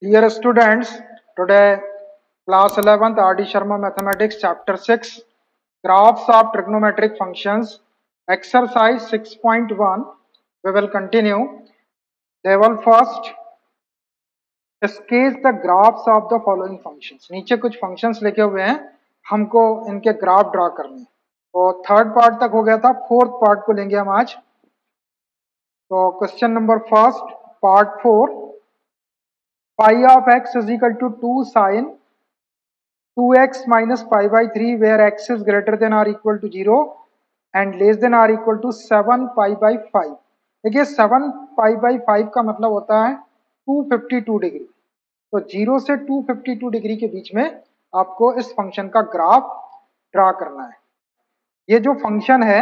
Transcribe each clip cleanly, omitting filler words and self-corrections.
Dear students, today class 11th R.D. Sharma Mathematics Chapter 6 Graphs of Trigonometric Functions Exercise 6.1 we will continue. Level first sketch the graphs of the following functions. नीचे कुछ functions लिखे हुए हैं, हमको इनके graph draw करने हैं. तो थर्ड पार्ट तक हो गया था, फोर्थ पार्ट को लेंगे हम आज. तो question number first part 4 phi of x is equal to 2 sin 2x minus pi by 3 where x is greater than or equal to 0 and less than or equal to 7 pi by 5. देखिए 7 pi by 5 का मतलब होता है 252 degree. तो 0 से 252 degree के बीच में आपको इस फंक्शन का ग्राफ ड्रा करना है. ये जो फंक्शन है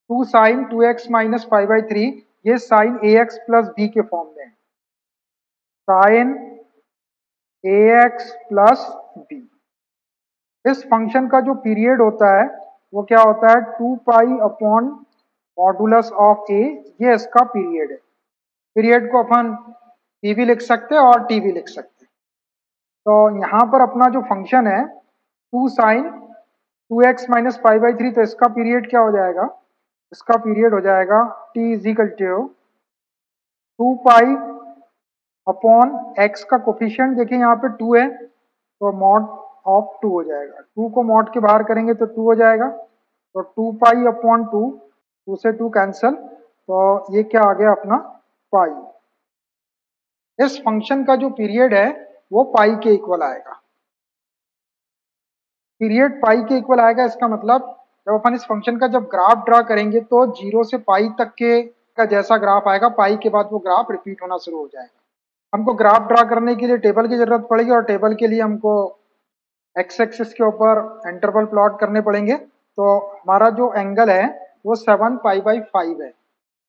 2 sin 2x minus pi by 3 ये साइन ax प्लस b के फॉर्म में है. Sine ax plus b. इस फंक्शन का जो पीरियड होता है वो क्या होता है 2 pi upon modulus of a. ये इसका पीरियड है. पीरियड को अपन p भी लिख सकते हैं और t भी लिख सकते हैं. तो यहाँ पर अपना जो फंक्शन है 2 sine 2x minus pi by 3, तो इसका पीरियड क्या हो जाएगा, इसका पीरियड हो जाएगा t is equal to 2 pi upon x का कोफिशिएंट देखिए यहाँ पे 2 है तो मॉड ऑफ 2 हो जाएगा. 2 को मॉड के बाहर करेंगे तो 2 हो जाएगा. तो 2 पाई अपॉन 2, 2 से 2 कैंसल, तो ये क्या आ गया अपना पाई. इस फंक्शन का जो पीरियड है वो पाई के इक्वल आएगा. पीरियड पाई के इक्वल आएगा. इसका मतलब जब अपन इस फंक्शन का जब ग्राफ ड्रा करेंगे तो 0 से पाई तक के का जैसा ग्राफ आएगा, पाई के बाद वो ग्राफ रिपीट होना शुरू हो जाएगा. हमको ग्राफ ड्रा करने के लिए टेबल की जरूरत पड़ेगी और टेबल के लिए हमको एक्स एक्सिस के ऊपर इंटरवल प्लॉट करने पड़ेंगे. तो हमारा जो एंगल है वो 7 पाई बाई 5 है.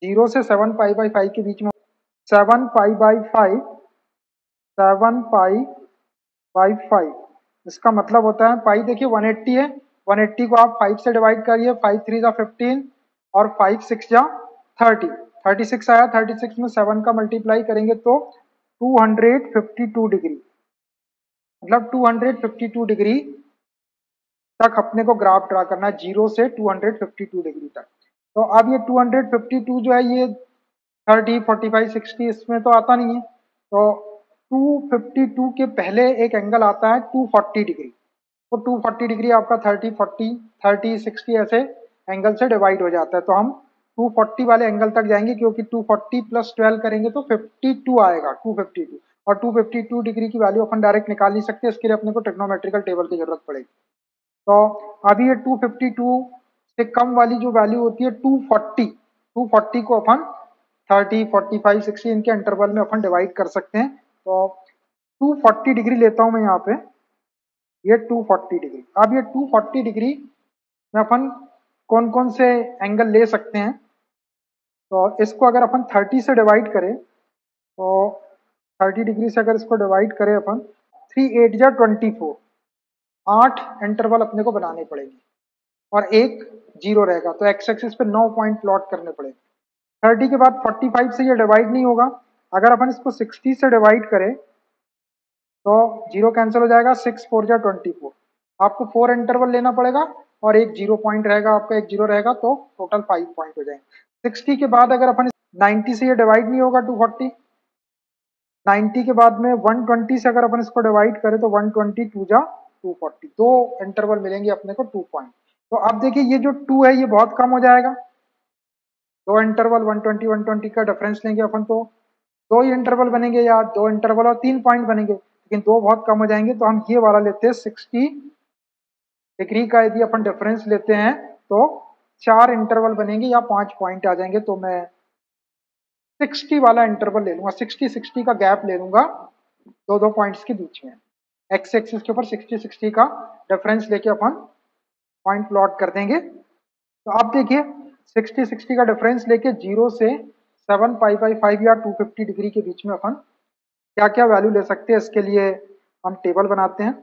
0 से 7 पाई बाई 5 के बीच में 7 पाई बाई 5, 7 पाई बाई 5. इसका मतलब होता है पाई देखिए 180 है. 180 को आप 5 से डिवाइड करिए. 5 3 जा 15 और 5 6 जा 30. 36 आया. 36 में 7 का मल्टीप्लाई करेंगे तो 252 डिग्री, मतलब 252 डिग्री तक अपने को ग्राफ ड्रा करना है 0 से 252 डिग्री तक. तो अब ये 252 जो है ये 30 45 60 इसमें तो आता नहीं है. तो 252 के पहले एक एंगल आता है 240 डिग्री. तो 240 डिग्री आपका 30 40 30 60 ऐसे एंगल से डिवाइड हो जाता है. तो हम 240 वाले एंगल तक जाएंगे क्योंकि 240 प्लस 12 करेंगे तो 52 आएगा 252. और 252 डिग्री की वैल्यू अपन डायरेक्ट निकाल नहीं सकते, इसके लिए अपने को ट्रिग्नोमेट्रिकल टेबल की जरूरत पड़ेगी. तो अभी ये 252 से कम वाली जो वैल्यू होती है 240 को अपन 30 45 60 इनके इंटरवल में अपन डिवाइड कर सकते हैं. तो 240 डिग्री लेता हूं मैं यहाँ पे, ये 240 डिग्री. अब ये 240 डिग्री में अपन कौन कौन से एंगल ले सकते हैं. तो इसको अगर अपन 30 से डिवाइड करें तो 30 डिग्री से अगर इसको डिवाइड करें अपन 3 8 जा 24, 8 इंटरवल अपने को बनाने पड़ेंगे और एक जीरो रहेगा. तो एक्स एक्सिस पे 9 पॉइंट प्लॉट करने पड़ेंगे. 30 के बाद 45 से ये डिवाइड नहीं होगा. अगर अपन इसको 60 से डिवाइड करें तो जीरो कैंसिल हो जाएगा. 6 4 जा 24. आपको 4 इंटरवल लेना पड़ेगा और एक जीरो पॉइंट रहेगा आपका, एक जीरो रहेगा तो टोटल 5 पॉइंट हो जाएंगे. 60 के बाद अगर अपन 90 से ये डिवाइड नहीं होगा 240. 90 के बाद में 120 से अगर अपन इसको डिवाइड करें तो 120 2 जा 240. दो इंटरवल मिलेंगे अपने को 2 पॉइंट. तो अब देखिए ये जो 2 है ये बहुत कम हो जाएगा. दो इंटरवल 120 120 का डिफरेंस लेंगे अपन तो दो ही इंटरवल बनेंगे या दो इंटरवल और 3 पॉइंट बनेंगे, लेकिन दो बहुत कम हो जाएंगे. तो हम ये वाला लेते हैं 60 डिग्री का. यदि अपन डिफरेंस लेते हैं तो 4 इंटरवल बनेंगे या 5 पॉइंट आ जाएंगे. तो मैं 60 वाला इंटरवल ले लूंगा, 60 60 का गैप ले लूंगा दो दो पॉइंट्स के बीच में. एक्स एक्सिस के ऊपर 60 60 का डिफरेंस लेके अपन पॉइंट प्लॉट कर देंगे. तो आप देखिए 60 60 का डिफरेंस लेके 0 से 7 पाई बाई 5 या 250 डिग्री के बीच में अपन क्या क्या वैल्यू ले सकते हैं. इसके लिए हम टेबल बनाते हैं.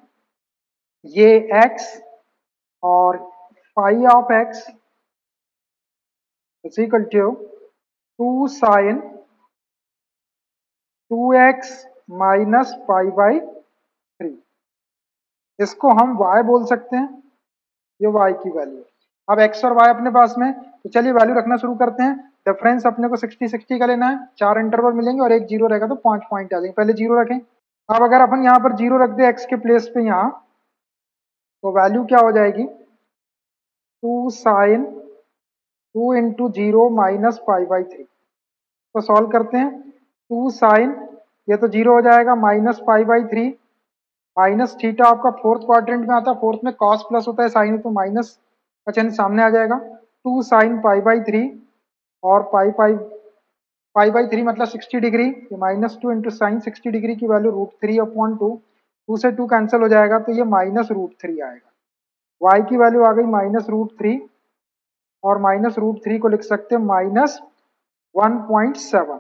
ये x और phi of x is equal to 2 sine 2x minus pi by 3। इसको हम y बोल सकते हैं, ये y की वैल्यू। अब x और y अपने पास में, तो चलिए वैल्यू रखना शुरू करते हैं। डिफरेंस अपने को 60 60 का लेना है, 4 इंटरवल मिलेंगे और एक जीरो रहेगा तो 5 पॉइंट आ जाएंगे। पहले जीरो रखें। अब अगर अपन यहाँ पर जीरो रख दे x के प्लेस पे यहाँ, तो वैल्यू क्या हो जाएगी, 2 sine 2 into zero minus pi by 3। तो सॉल्व करते हैं। 2 साइन, ये तो जीरो हो जाएगा, minus pi by 3, minus theta आपका फोर्थ क्वाड्रेंट में आता है, फोर्थ में कॉस प्लस होता है, साइन तो माइनस का चिन्ह सामने आ जाएगा। 2 साइन पाई बाई 3 और पाई बाई 3 मतलब 60 डिग्री, ये माइनस 2 इंटू साइन 60 डिग्री की वैल्यू √3/2, 2 से 2 कैंसिल हो जाएगा तो ये माइनस √3 आएगा। y की वैल्यू आ गई -√3 और -√3 को लिख सकते हैं -1.7,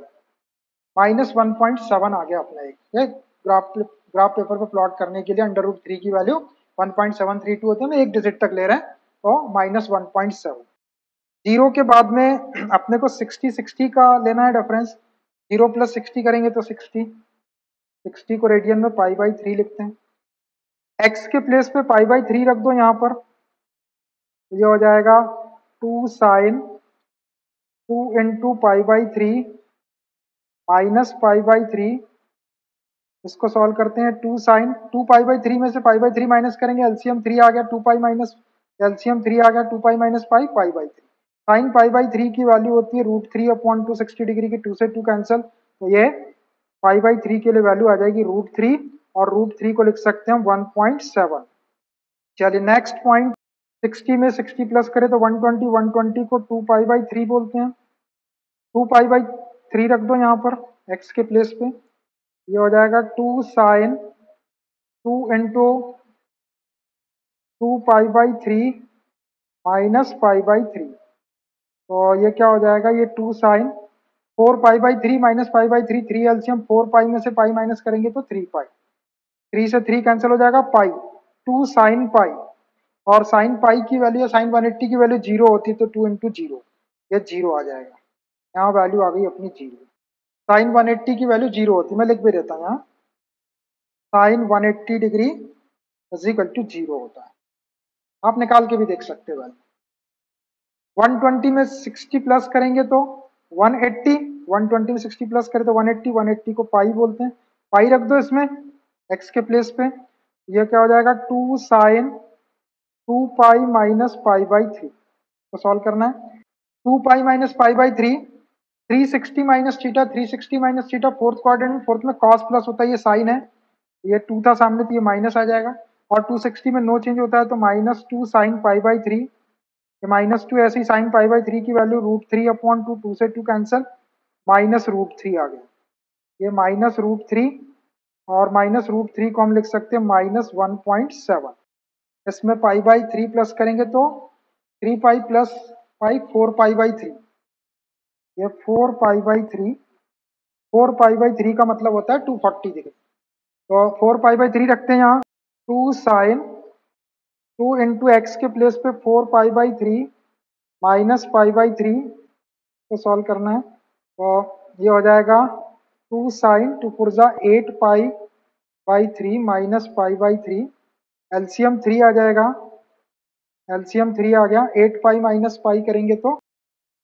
-1.7 आ गया अपना एक ग्राफ पेपर पे प्लॉट करने के लिए √3 की वैल्यू 1.732 होती है, एक डिजिट तक ले रहे हैं तो -1.7। जीरो के बाद में अपने को 60 60 का लेना है डिफरेंस, 0 + 60 करेंगे तो 60 को रेडियन में पाई बाई 3 लिखते हैं। x के प्लेस पे पाई बाई 3 रख दो यहाँ पर, तो ये हो जाएगा 2 sine 2 into pi by 3 minus pi by 3। इसको सॉल्व करते हैं। 2 साइन 2 पाई बाई 3 में से पाई बाई 3 माइनस करेंगे, एलसीएम 3 आ गया, 2 पाई माइनस एलसीएम 3 आ गया, 2 pi minus pi pi by 3। Sine pi by 3 की वैल्यू होती है √3/2, 60 डिग्री की 2 से 2 कैंसिल, तो ये पाई बाई 3 के लिए वैल्यू आ जाएगी √3 और √3 को लिख सकते हैं 1.7। चलिए नेक्स्ट पॉइंट, 60 में 60 प्लस करें तो 120, 120 को 2 पाई बाई 3 बोलते हैं। 2 पाई बाई 3 रख दो यहाँ पर x के प्लेस पे, ये हो जाएगा 2 sine 2 into 2 pi by 3 minus pi by 3। तो ये क्या हो जाएगा, ये 2 sine 4 pi by 3 minus pi by 3, 3 LCM 4 pi में से पाई माइनस करेंगे तो 3 पाई, 3 से 3 कैंसिल हो जाएगा, पाई 2 साइन पाई, और साइन पाई की वैल्यू या साइन 180 की वैल्यू जीरो होती है तो 2 इंटू जीरो, ये जीरो आ जाएगा। यहाँ वैल्यू आ गई अपनी जीरो। साइन 180 की वैल्यू जीरो होती है, मैं लिख भी देता हूँ यहाँ, sine 180 degree equal to zero होता है। आप निकाल के भी देख सकते हो वैल्यू। 120 में 60 प्लस करेंगे तो 180, 120 में 60 प्लस करें तो 180, 180 को पाई बोलते हैं, पाई रख दो इसमें x के प्लेस पे, ये क्या हो जाएगा 2 sine 2 pi minus pi by 3। तो सॉल्व करना है। 2 pi minus pi by 3, 360 minus theta, 360 minus theta fourth quadrant में, फोर्थ में कॉस प्लस होता है, ये साइन है, ये 2 था सामने तो ये माइनस आ जाएगा, और 260 में नो चेंज होता है तो -2 साइन पाई बाई 3, ये -2 ऐसे ही साइन पाई बाई 3 की वैल्यू √3/2, 2 से 2 कैंसिल, -√3 आ गया, ये -√3 और -√3 को हम लिख सकते हैं -1.7। इसमें पाई बाई 3 प्लस करेंगे तो 3 pi plus pi 4 pi by 3, ये 4 पाई बाई 3, 4 पाई बाई 3 का मतलब होता है 240 डिग्री, तो 4 पाई बाई 3 रखते हैं यहाँ। 2 साइन 2 इंटू एक्स के प्लेस पे 4 pi by 3 minus pi by 3 को सॉल्व करना है, तो ये हो जाएगा 2 sine 2 4 8 pi by 3 minus pi by 3, LCM 3 आ जाएगा, एलसीएम 3 आ गया, 8 पाई माइनस पाई करेंगे तो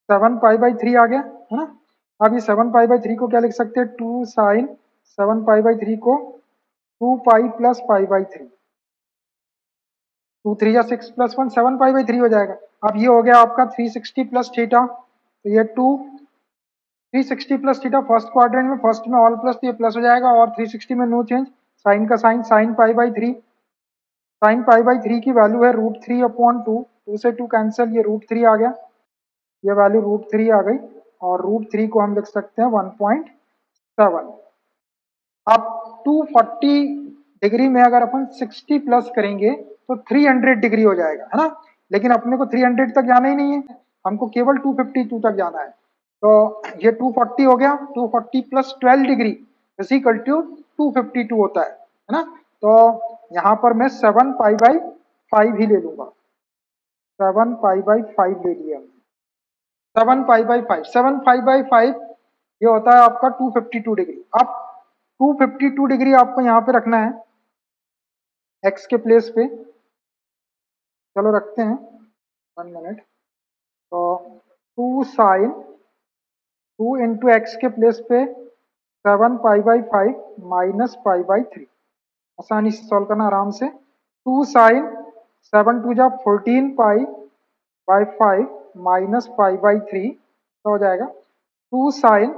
7 पाई बाई 3 आ गया, है ना। अब ये 7 पाई बाई 3 को क्या लिख सकते हैं, 2 साइन 7 पाई बाई 3 को 2 पाई प्लस पाई बाई 3, 2 3 या 6 प्लस 1 7 पाई बाई 3 हो जाएगा। अब ये हो गया आपका 360 प्लस थीटा, तो ये 360 प्लस थीटा फर्स्ट क्वाड्रेंट में, फर्स्ट में ऑल प्लस, तो ये प्लस हो जाएगा, और 360 में नो चेंज, साइन का sine, sine pi by 3, sine pi by 3 की वैल्यू है √3/2, 2 से 2 कैंसिल, ये √3 आ गया, ये वैल्यू √3 आ गई, और √3 को हम लिख सकते हैं 1.7। अब 240 डिग्री में अगर अपन 60 प्लस करेंगे तो 300 डिग्री हो जाएगा, है ना, लेकिन अपने को 300 तक जाना ही नहीं है, हमको केवल 252 तक जाना है, तो ये 240 हो गया, 240 प्लस 12 डिग्री इक्वल टू 252 होता है ना। तो यहाँ पर मैं 7 पाई बाई 5 ही ले लूंगा, 7 पाई बाई 5 ले लिया, 7 पाई बाई 5, 7 पाई बाई 5 ये होता है आपका 252 डिग्री। अब 252 डिग्री आपको यहाँ पे रखना है एक्स के प्लेस पे। चलो रखते हैं 1 मिनट। तो 2 sin 2 × x के प्लेस पे 7 π/5 माइनस π/3। आसानी से सॉल्व करना आराम से। 2 sin 7 × 2 = 14 π/5 माइनस π/3 हो जाएगा। 2 sin,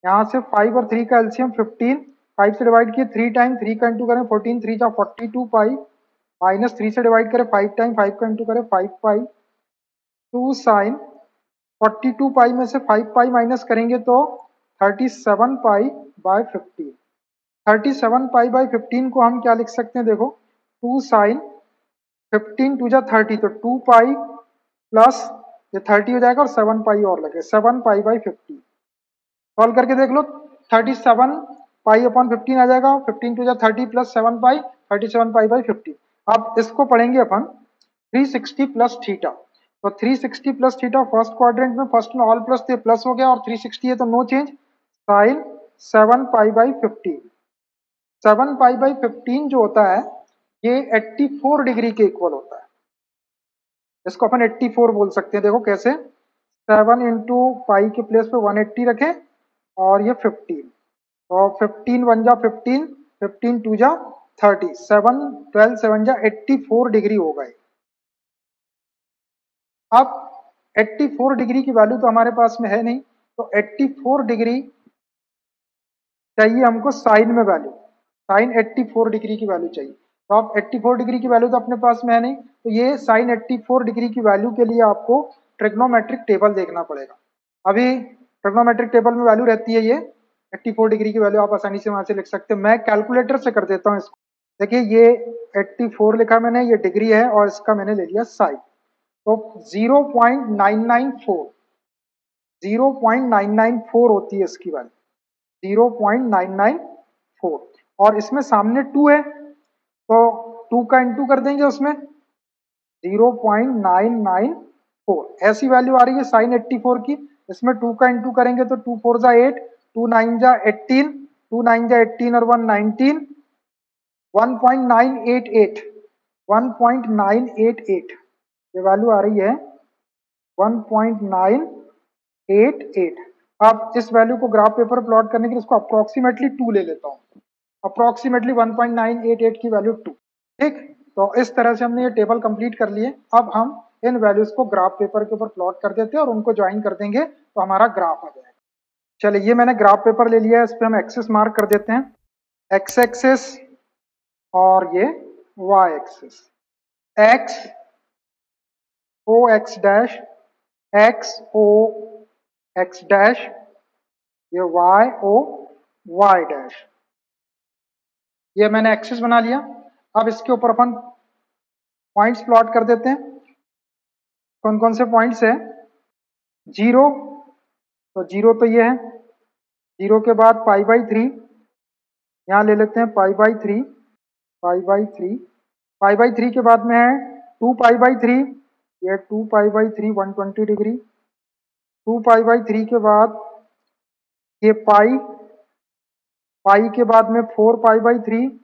यहाँ से 5 और 3 का एलसीएम 15, 5 से डिवाइड किए 3 टाइम, 3 का इंटू करें 14 3 जा 42 पाई, माइनस 3 से डिवाइड करें 5 टाइम, 5 का इंटू करें 5 पाई। 2 sin 42 पाई में से 5 पाई माइनस करेंगे तो 37 π/15। 37 π/15 को हम क्या लिख सकते हैं, देखो 2 sin 15 2 जा 30, तो 2 पाई प्लस ये 30 हो जाएगा और 7 पाई और लगे 7 π/15। सॉल्व करके देख लो, 37 π/15 आ जाएगा, 15 2 जा 30 प्लस 7 पाई 37 π/15। अब इसको पढ़ेंगे अपन 360 प्लस थीटा। तो 360 प्लस थीटा फर्स्ट क्वाड्रेंट में, फर्स्ट में ऑल प्लस थे प्लस हो गया और 360 है तो नो चेंज, साइन 7 π/15। 7 π/15 जो होता है ये 84 डिग्री के इक्वल होता है। इसको अपन 84 बोल सकते हैं। देखो कैसे, 7 इंटू पाई के प्लेस पे 180 रखें और ये 15, तो 15 1 जा 15, 15 2 जा 30, 7 12 7 जा 84 डिग्री हो गए। अब 84 डिग्री की वैल्यू तो हमारे पास में है नहीं, तो 84 डिग्री चाहिए हमको साइन में वैल्यू, साइन 84 डिग्री की वैल्यू चाहिए। तो आप 84 डिग्री की वैल्यू तो अपने पास में है नहीं, तो ये साइन 84 डिग्री की वैल्यू के लिए आपको ट्रिग्नोमेट्रिक टेबल देखना पड़ेगा। अभी ट्रिग्नोमेट्रिक टेबल में वैल्यू रहती है ये 84 डिग्री की वैल्यू, आप आसानी से वहां से लिख सकते हैं। मैं कैलकुलेटर से कर देता हूँ इसको। देखिए ये 84 लिखा मैंने, ये डिग्री है और इसका मैंने ले लिया साइन, तो 0.994 0.994 होती है इसकी वैल्यू, 0.994। और इसमें सामने 2 है तो 2 का इंटू कर देंगे उसमें 0.994, ऐसी वैल्यू आ रही है साइन 84 की। इसमें 2 का इंटू करेंगे तो 2 4 जा 8, 2 9 जा 18, 2 9 जा 18 और 1 19, 1.988 1.988 ये वैल्यू आ रही है 1.988। अब इस वैल्यू को ग्राफ पेपर प्लॉट करने के लिए इसको अप्रोक्सीमेटली 2 ले लेता हूँ, अप्रोक्सीमेटली 1.988 की वैल्यू 2। ठीक, तो इस तरह से हमने ये टेबल कंप्लीट कर लिए। अब हम इन वैल्यूज को ग्राफ पेपर के ऊपर प्लॉट कर देते हैं और उनको ज्वाइन कर देंगे तो हमारा ग्राफ आ जाएगा। चलिए ये मैंने ग्राफ पेपर ले लिया है, इस पर हम एक्सेस मार्क कर देते हैं, एक्स एक्सेस और ये y axis, x O x dash, x O x dash, ये वाई ओ वाई डैश, ये मैंने एक्सेस बना लिया। अब इसके ऊपर अपन पॉइंट्स प्लॉट कर देते हैं। कौन कौन से पॉइंट्स है, 0, तो 0 तो ये है, 0 के बाद π/3, यहाँ ले लेते हैं π/3, π/3, π/3 के बाद में है 2π/3, ये 2π/3 120 डिग्री, 2π/3 के बाद ये पाई, पाई के बाद में 4π/3।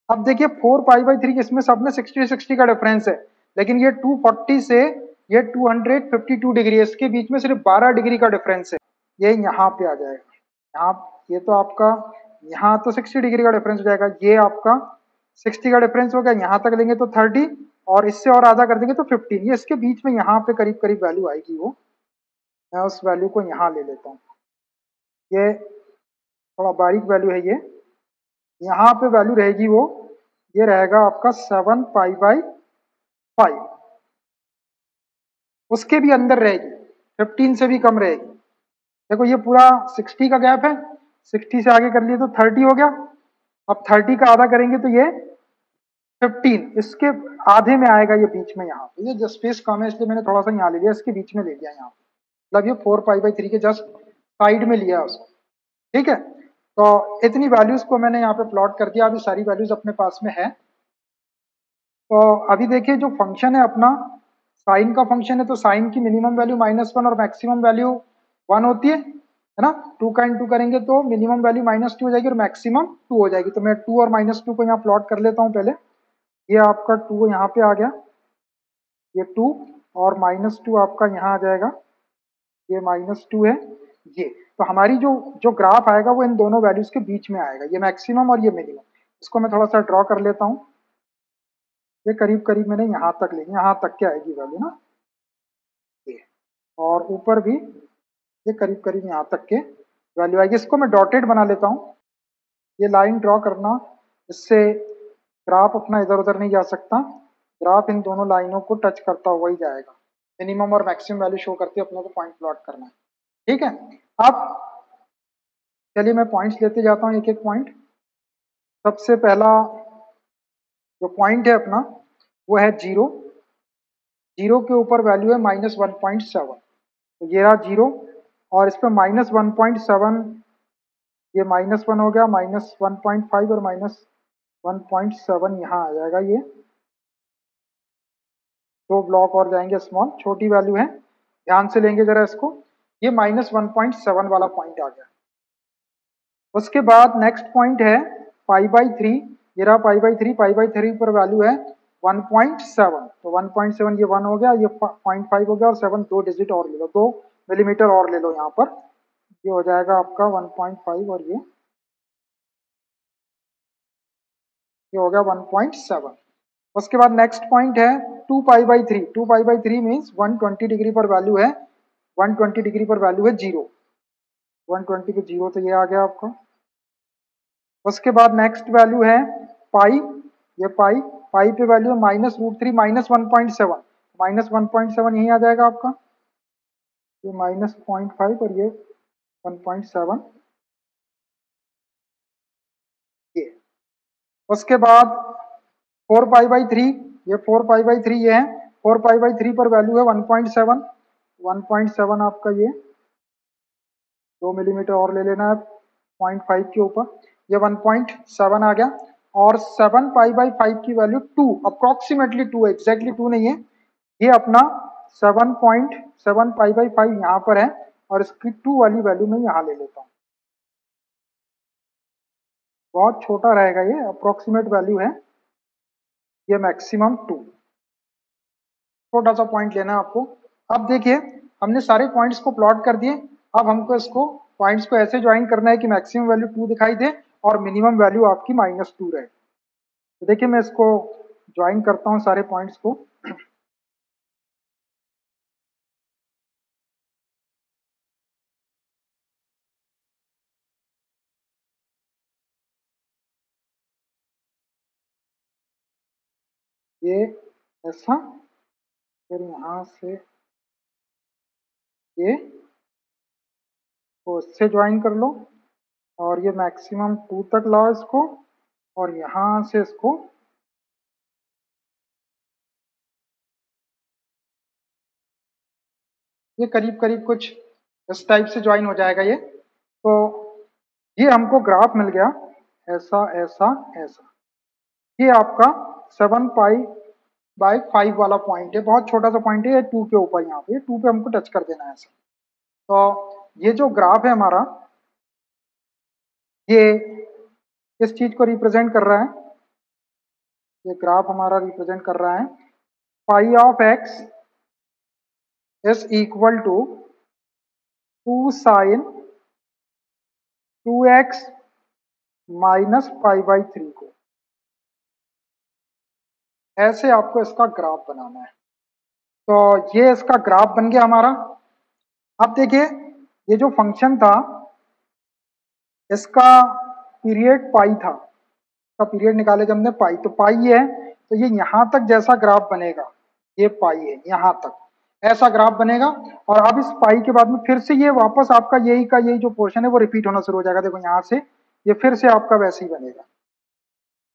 अब देखिए 4π/3 इसमें सब में 60 60 का डिफरेंस है, लेकिन ये 240 से ये 252 डिग्री है, इसके बीच में सिर्फ 12 डिग्री का डिफरेंस है, ये यहाँ पे आ जाएगा। यहाँ ये तो आपका यहाँ तो 60 डिग्री का डिफरेंस हो जाएगा, ये आपका 60 का डिफरेंस हो गया, यहाँ तक लेंगे तो 30 और इससे और आधा कर देंगे तो 15, ये इसके बीच में यहाँ पे करीब करीब वैल्यू आएगी वो, मैं उस वैल्यू को यहाँ ले लेता हूँ। ये थोड़ा बारीक वैल्यू है, ये यहाँ पे वैल्यू रहेगी वो, ये रहेगा आपका 7π/5, उसके भी अंदर रहेगी, 15 से भी कम रहेगी। देखो ये पूरा 60 का गैप है, 60 से आगे कर लिए तो 30 हो गया, अब 30 का आधा करेंगे तो ये 15, इसके आधे में आएगा ये बीच में, यहाँ पे ये जो स्पेस कम है इसलिए मैंने थोड़ा सा यहाँ ले लिया, इसके बीच में ले लिया यहाँ पे, मतलब ये 4π/3 के जस्ट साइड में लिया उसको। ठीक है, तो इतनी वैल्यूज को मैंने यहाँ पे प्लॉट कर दिया, अभी सारी वैल्यूज अपने पास में है। तो अभी देखिए जो फंक्शन है अपना, साइन का फंक्शन है, तो साइन की मिनिमम वैल्यू -1 और मैक्सिमम वैल्यू 1 होती है। है ना। 2 का इंटू करेंगे तो मिनिमम वैल्यू -2 हो जाएगी और मैक्सिमम 2 हो जाएगी। तो मैं 2 और -2 को यहाँ प्लॉट कर लेता हूँ पहले। ये आपका 2 यहाँ पे आ गया, ये 2 और -2 आपका यहाँ आ जाएगा, ये -2 है ये। तो हमारी जो जो ग्राफ आएगा वो इन दोनों वैल्यूज के बीच में आएगा, ये मैक्सिमम और ये मिनिमम। इसको मैं थोड़ा सा ड्रॉ कर लेता हूँ। ये करीब करीब मैंने यहाँ तक लेंगे, यहाँ तक के आएगी वैल्यू ना ये, और ऊपर भी ये करीब करीब यहाँ तक के वैल्यू आएगी। इसको मैं डॉटेड बना लेता हूँ। ये लाइन ड्रॉ करना, इससे ग्राफ अपना इधर उधर नहीं जा सकता, ग्राफ इन दोनों लाइनों को टच करता हुआ ही जाएगा। मिनिमम और मैक्सिमम वैल्यू शो करते अपने को पॉइंट प्लॉट करना है, ठीक है। अब चलिए मैं पॉइंट्स लेते जाता हूँ एक एक पॉइंट। सबसे पहला जो पॉइंट है अपना वो है 0। 0 के ऊपर वैल्यू है -1.7, तो ये रहा 0 और इस पर -1.7, ये -1 हो गया, -1.5 और -1.7 यहाँ आ जाएगा। ये 2 ब्लॉक और जाएंगे स्मॉल, छोटी वैल्यू है, ध्यान से लेंगे जरा इसको। ये -1.7 वाला पॉइंट आ गया। उसके बाद नेक्स्ट पॉइंट है π/3, ये रहा π/3। π/3 पर वैल्यू है 1.7, तो 1.7 ये 1 हो गया, ये 0.5 हो गया और 7 2 डिजिट और ले लो, 2 मिलीमीटर और ले लो यहाँ पर, ये हो जाएगा आपका 1.5 और ये हो गया 1.7। उसके बाद नेक्स्ट पॉइंट है 2π/3। 2π/3 मीन्स 120 डिग्री पर वैल्यू है, 120 डिग्री पर वैल्यू है 0, 120 पे 0, तो ये आ गया आपका। उसके बाद नेक्स्ट वैल्यू है पाई, ये पाई पे वैल्यू है -√3 -1.7, -1.7 यही आ जाएगा आपका, ये -0.5 और ये 1.7 ये। उसके बाद 4π/3, ये 4π/3 ये है, 4π/3 पर वैल्यू है 1.7, 1.7 आपका ये 2 मिलीमीटर और ले लेना है 0.5 के ऊपर, ये 1.7 आ गया। और 7π/5 की वैल्यू 2, अप्रोक्सीमेटली 2, एग्जैक्टली 2 नहीं है, ये अपना 7.7π/5 यहाँ पर है और इसकी 2 वाली वैल्यू मैं यहाँ ले लेता हूँ। बहुत छोटा रहेगा, ये अप्रोक्सीमेट वैल्यू है, ये मैक्सिमम 2, छोटा सा पॉइंट लेना है आपको। अब देखिए हमने सारे पॉइंट्स को प्लॉट कर दिए, अब हमको इसको पॉइंट्स को ऐसे ज्वाइन करना है कि मैक्सिमम वैल्यू 2 दिखाई दे और मिनिमम वैल्यू आपकी -2 रहे। तो देखिए मैं इसको ज्वाइन करता हूँ सारे पॉइंट्स को। ये ऐसा, फिर यहाँ से ये तो इससे ज्वाइन कर लो और ये मैक्सिमम 2 तक लाओ इसको, और यहाँ से इसको ये करीब करीब कुछ इस टाइप से ज्वाइन हो जाएगा ये। तो ये हमको ग्राफ मिल गया, ऐसा ऐसा ऐसा। ये आपका 7π/5 वाला पॉइंट है, बहुत छोटा सा पॉइंट है, ये 2 के ऊपर, यहाँ पे 2 पे हमको टच कर देना है ऐसा। तो ये जो ग्राफ है हमारा, ये किस चीज को रिप्रेजेंट कर रहा है, ये ग्राफ हमारा रिप्रेजेंट कर रहा है π(x) is equal to 2 sin 2x minus π/3 को, ऐसे आपको इसका ग्राफ बनाना है। तो ये इसका ग्राफ बन गया हमारा। अब देखिए ये जो फंक्शन था इसका पीरियड पाई था, इसका पीरियड निकाले जब हमने पाई, तो पाई ये है, तो ये यहाँ तक जैसा ग्राफ बनेगा, ये पाई है यहाँ तक ऐसा ग्राफ बनेगा। और अब इस पाई के बाद में फिर से ये वापस आपका यही का यही जो पोर्शन है वो रिपीट होना शुरू हो जाएगा। देखो यहाँ से ये फिर से आपका वैसे ही बनेगा,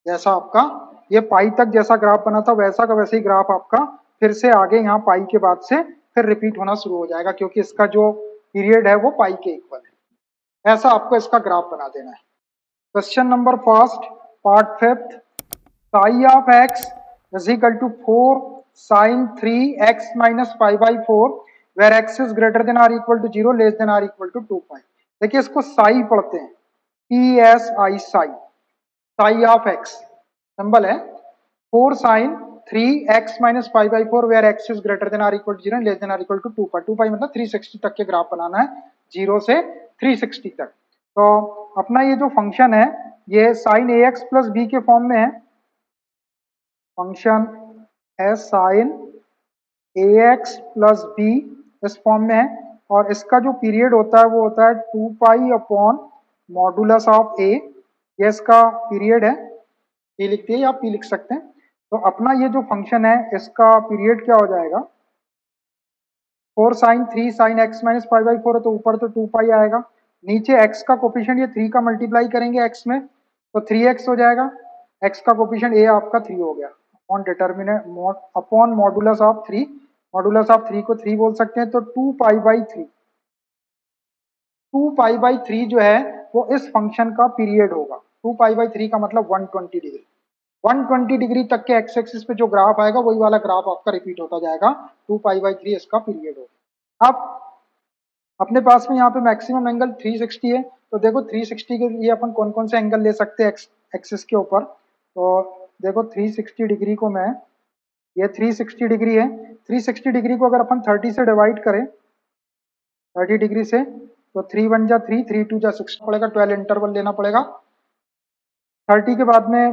जैसा आपका ये पाई तक जैसा ग्राफ बना था वैसा का वैसे ही ग्राफ आपका फिर से आगे यहाँ पाई के बाद से फिर रिपीट होना शुरू हो जाएगा, क्योंकि इसका जो पीरियड है वो पाई के इक्वल है। ऐसा आपको इसका ग्राफ बना देना है। Question number first part fifth, ψ(x) is equal to 4 sin 3x minus π/4 where x is greater than or equal to 0 less than or equal to 2π। देखिए इसको साई पढ़ते हैं, PSI, psi, psi of x symbol है 4 sin 3x - π/4 where x is greater than or equal to 0 less than or equal to 2 pi. 2 pi मतलब 360 तक के graph बनाना है, 0 से 360 तक। तो अपना ये जो फंक्शन है ये साइन ax प्लस बी के फॉर्म में है, फंक्शन है साइन ax प्लस बी इस फॉर्म में है, और इसका जो पीरियड होता है वो होता है 2 पाई अपॉन मॉडुलस ऑफ ए, ये इसका पीरियड है, ये लिखते हैं या पी लिख सकते हैं। तो अपना ये जो फंक्शन है इसका पीरियड क्या हो जाएगा, 4 sin 3 sin x - π/4 है तो ऊपर तो 2 पाई आएगा, नीचे x का कोफिशिएंट ये 3 का मल्टीप्लाई करेंगे x में तो 3x हो जाएगा, x का कोफिशिएंट a आपका 3 हो गया, upon determinant upon modulus of 3, modulus of 3 को 3 बोल सकते हैं, तो 2 पाई/3, 2 पाई/3 जो है वो इस फंक्शन का पीरियड होगा। 2 पाई/3 का मतलब 120 डिग्री, 120 डिग्री तक के एक्स एक्सिस पे जो ग्राफ आएगा वही वाला ग्राफ आपका रिपीट होता जाएगा, 2 पाई/3 इसका पीरियड होगा। अब अपने पास में यहाँ पे मैक्सिमम एंगल 360 है, तो देखो 360 के लिए अपन कौन कौन से एंगल ले सकते हैं एक्स एक्सिस के ऊपर, तो देखो 360 डिग्री को मैं, ये 360 डिग्री है, 360 डिग्री को अगर अपन 30 से डिवाइड करें, 30 डिग्री से, तो 3 1 जा 3, 3 2 जा 6 पड़ेगा, 12 इंटरवल लेना पड़ेगा। 30 के बाद में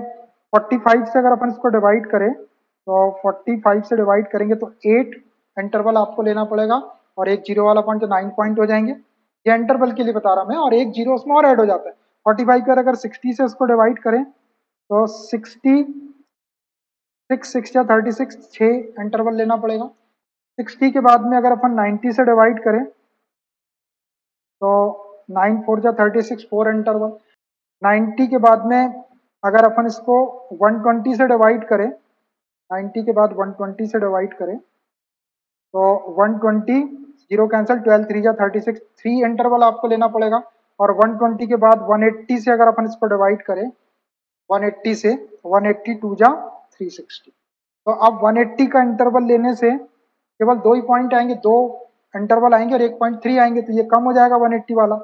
45 से अगर अपन इसको डिवाइड करें, तो 45 से डिवाइड करेंगे तो 8 इंटरवल आपको लेना पड़ेगा, और एक जीरो वाला पॉइंट तो 9 पॉइंट हो जाएंगे, ये इंटरवल के लिए बता रहा मैं, और एक जीरो उसमें और ऐड हो जाता है। 45 पर अगर 60 से इसको डिवाइड करें तो 60 6 6 या 36, 6 इंटरवल लेना पड़ेगा। 60 के बाद में अगर अपन 90 से डिवाइड करें तो 9 4 जा 36, 4 इंटरवल। 90 के बाद में अगर अपन इसको 120 से डिवाइड करें, 90 के बाद 120 से डिवाइड करें तो 120, जीरो कैंसिल, 12 3 जा 36, 3 इंटरवल आपको लेना पड़ेगा, और 120 के बाद 180 से अगर अपन इसको डिवाइड करें, 180 से 180 2 जा 360, तो अब 180 का इंटरवल लेने से केवल 2 ही पॉइंट आएंगे, 2 इंटरवल आएंगे और 1.3 आएंगे, तो ये कम हो जाएगा 180 वाला।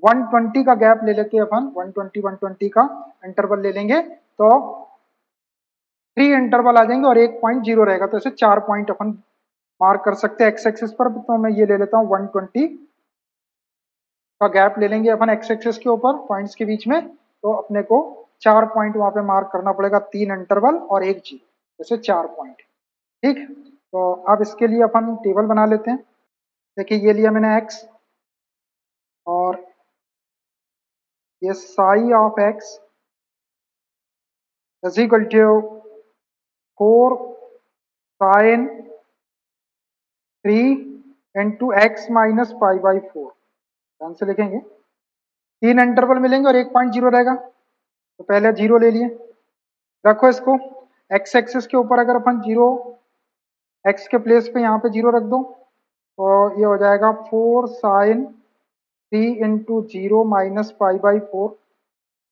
120 का गैप ले लेते हैं अपन, 120 का इंटरवल ले लेंगे तो 3 इंटरवल आ जाएंगे और 1.0 रहेगा, तो ऐसे 4 पॉइंट अपन मार्क कर सकते हैं एक्स एक्सिस पर। तो मैं ये ले लेता हूँ 120 का गैप ले लेंगे अपन एक्स एक्सिस के ऊपर पॉइंट्स के बीच में, तो अपने को 4 पॉइंट वहां पे मार्क करना पड़ेगा, 3 इंटरवल और 1 जीरो, जैसे 4 पॉइंट। ठीक, तो अब इसके लिए अपन टेबल बना लेते हैं। देखिए ये लिया मैंने x, और ये psi of x is equal to 4 sin 3 into x minus π/4, ध्यान से लिखेंगे, 3 इंटरवल मिलेंगे और 1.0 रहेगा, तो पहले 0 ले लिए, रखो इसको x एक्सिस के ऊपर, अगर अपन 0 x के प्लेस पे यहाँ पे 0 रख दो तो ये हो जाएगा 4 sin 3 इंटू 0 माइनस π/4,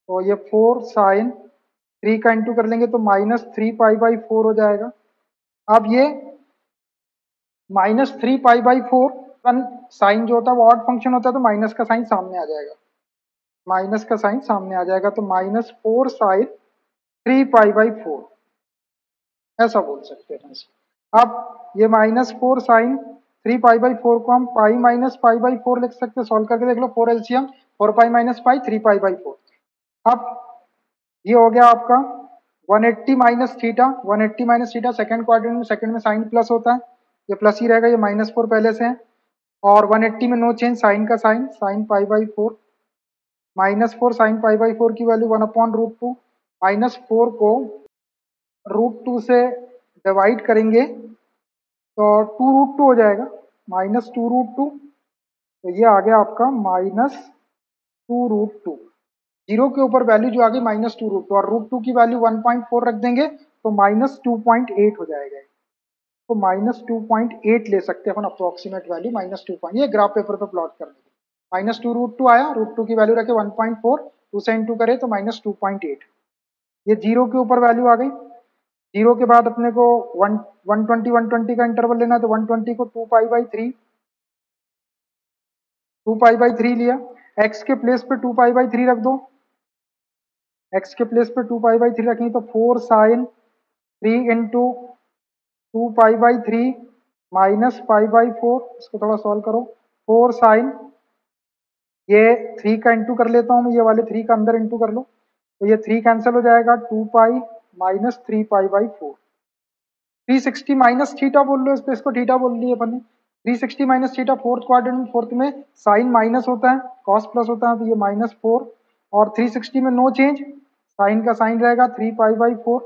तो ये 4 sin 3 का इंटू कर लेंगे तो -3 π/4 हो जाएगा। अब ये -3 π/4, साइन जो होता है वो ऑड फंक्शन होता है, तो माइनस का साइन सामने आ जाएगा, माइनस का साइन सामने आ जाएगा, तो -4 sin 3 π/4 ऐसा बोल सकते हैं। अब ये -4 sin 3 π/4 को हम पाई माइनस π/4 लिख सकते हैं, सॉल्व करके देख लो, 4 एलसीएम, 4 पाई माइनस पाई, 3 π/4। अब ये हो गया आपका 180 minus theta, 180 minus theta second quadrant में, सेकंड में साइन प्लस होता है, ये प्लस ही रहेगा, ये -4 पहले से है, और 180 में नो चेंज, साइन का साइन, साइन π/4, -4 sin π/4 की वैल्यू 1/√2, -4 को √2 से डिवाइड करेंगे तो 2√2 हो जाएगा, -2√2, तो ये आ गया आपका -2√2, जीरो के ऊपर वैल्यू जो आ गई -2√2, और √2 की वैल्यू 1.4 रख देंगे तो -2.8 हो जाएगा, तो -2.8 ले सकते हैं अपन अप्रोक्सीमेट वैल्यू, -2, ये ग्राफ पेपर पे प्लॉट करने की, -2√2 आया, √2 की वैल्यू रखे 1.4, 2 से इंटू करे तो -2.8, ये जीरो के ऊपर वैल्यू आ गई। जीरो के बाद अपने को 120 का इंटरवल लेना है, तो 120 को 2 पाई बाई 3 लिया, एक्स के प्लेस पे 2π/3 रख दो, एक्स के प्लेस पे 2π/3 रखेंगे तो 4 साइन 3 इंटू 2π/3 माइनस π/4, इसको थोड़ा सॉल्व करो, 4 साइन, ये 3 का इंटू कर लेता हूँ मैं, ये वाले 3 का अंदर इंटू कर लो, तो ये 3 कैंसिल हो जाएगा, 2π माइनस 3π/4, 360 माइनस थीटा बोल लो इस पे, इसको थीटा बोल लिए अपन ने, 360 माइनस थीटा, फोर्थ क्वाड्रेंट में, फोर्थ में साइन माइनस होता है, कॉस प्लस होता है, तो ये -4, और 360 में नो चेंज, साइन का साइन रहेगा 3π/4,